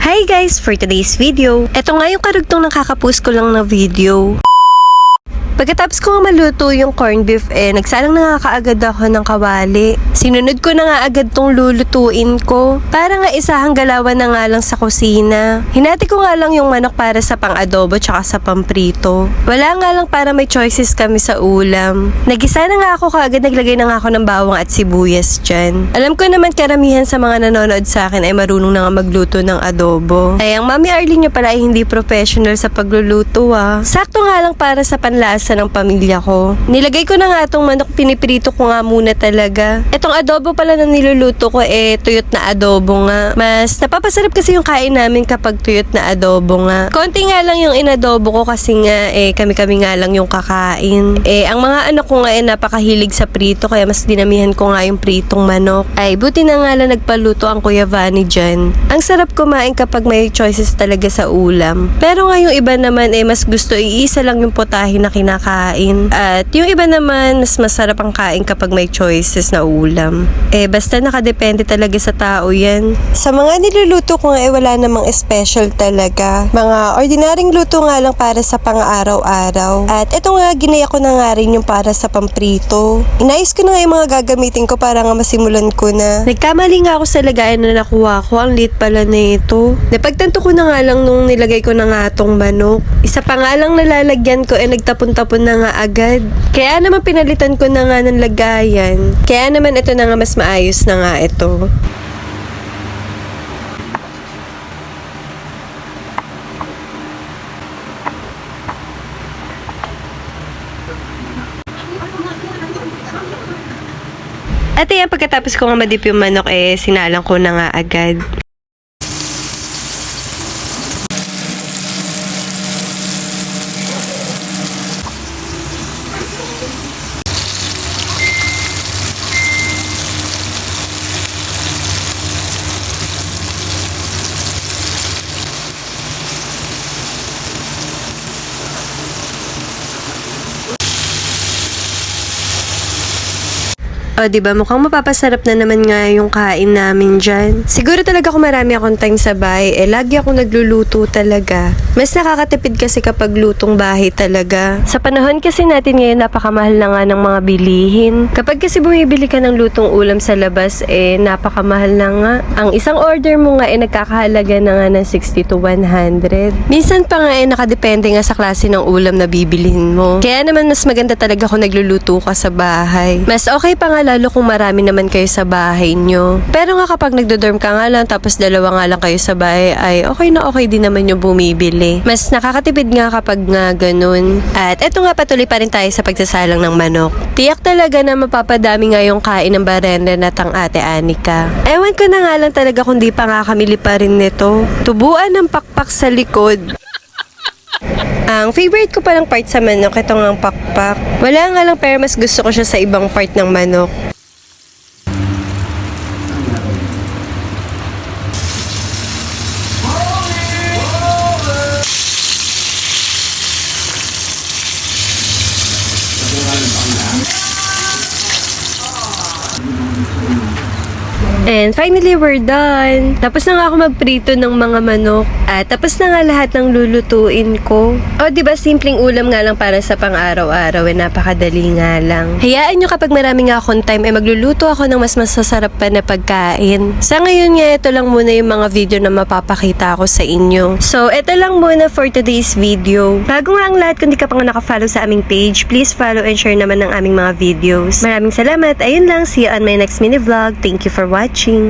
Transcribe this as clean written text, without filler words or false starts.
Hi guys! For today's video, eto nga yung karugtong nakakapost ko lang na video. Pagkatapos ko nga maluto yung corned beef, nagsalang na nga kaagad ako ng kawali. Sinunod ko na nga agad tong lulutuin ko. Para nga isahang galawan na nga lang sa kusina. Hinati ko nga lang yung manok para sa pang-adobo tsaka sa pamprito. Wala nga lang para may choices kami sa ulam. Nagisa na nga ako kaagad, naglagay na nga ako ng bawang at sibuyas dyan. Alam ko naman karamihan sa mga nanonood sa akin ay marunong na nga magluto ng adobo. Ay, ang Mami Arlene nyo pala ay hindi professional sa pagluluto Sakto nga lang para sa panlasa ng pamilya ko. Nilagay ko na nga itong manok, piniprito ko nga muna talaga. Itong adobo pala na niluluto ko tuyot na adobo nga. Mas napapasarap kasi yung kain namin kapag tuyot na adobo nga. Konti nga lang yung inadobo ko kasi nga kami-kami nga lang yung kakain. Ang mga anak ko nga napakahilig sa prito kaya mas dinamihan ko nga yung pritong manok. Ay, buti na nga lang nagpaluto ang Kuya Vanny dyan. Ang sarap kumain kapag may choices talaga sa ulam. Pero nga yung iba naman mas gusto iisa lang yung potahe na kinakain. At yung iba naman, mas masarap ang kain kapag may choices na ulam. Basta nakadepende talaga sa tao yan. Sa mga niluluto ko nga wala namang special talaga. Mga ordinaryong luto nga lang para sa pang-araw-araw. At eto nga, ginaya ko na nga rin yung para sa pamprito. Inayos ko na nga yung mga gagamitin ko para nga masimulan ko na. Nagkamali nga ako sa lagayan na nakuha ko. Ang liit pala na ito. Napagtanto ko na nga lang nung nilagay ko na nga tong manok. Isa pa nga lang nalalagyan ko nagtapon-tapon na nga agad. Kaya naman pinalitan ko na nga ng lagayan. Kaya naman ito na nga mas maayos na nga ito. At yan, pagkatapos ko nga madip yung manok sinalang ko na nga agad. O, diba? Mukhang mapapasarap na naman nga yung kain namin dyan. Siguro talaga kung marami akong time sa bahay, lagi ako nagluluto talaga. Mas nakakatipid kasi kapag lutong bahay talaga. Sa panahon kasi natin ngayon, napakamahal na nga ng mga bilihin. Kapag kasi bumibili ka ng lutong ulam sa labas, napakamahal na nga. Ang isang order mo nga, nagkakahalaga na nga ng 60 to 100. Minsan pa nga, nakadepende nga sa klase ng ulam na bibilihin mo. Kaya naman, mas maganda talaga kung nagluluto ka sa bahay. Mas okay pa nga lalo kung marami naman kayo sa bahay nyo. Pero nga kapag nagdodorm ka nga lang tapos dalawa nga lang kayo sa bahay ay okay na okay din naman yung bumibili. Mas nakakatipid nga kapag nga ganun. At eto nga, patuloy pa rin tayo sa pagsasalang ng manok. Tiyak talaga na mapapadami nga yung kain ng barenda na tang Ate Anika. Ewan ko na nga lang talaga kung di pa nga kamili pa rin nito. Tubuan ng pakpak sa likod. Ang favorite ko palang part sa manok, ito nga ang pakpak. Wala nga lang pero mas gusto ko siya sa ibang part ng manok. And finally, we're done. Tapos na nga ako magprito ng mga manok. At tapos na nga lahat ng lulutuin ko. O, diba, simpleng ulam nga lang para sa pang-araw-araw. Napakadali nga lang. Hayaan nyo kapag marami nga akong time, magluluto ako ng mas masasarap pa na pagkain. Sa ngayon nga, ito lang muna yung mga video na mapapakita ko sa inyo. So, ito lang muna for today's video. Bago nga ang lahat, kung di ka pa nga nakafollow sa aming page, please follow and share naman ng aming mga videos. Maraming salamat. Ayun lang. See you on my next mini vlog. Thank you for watching.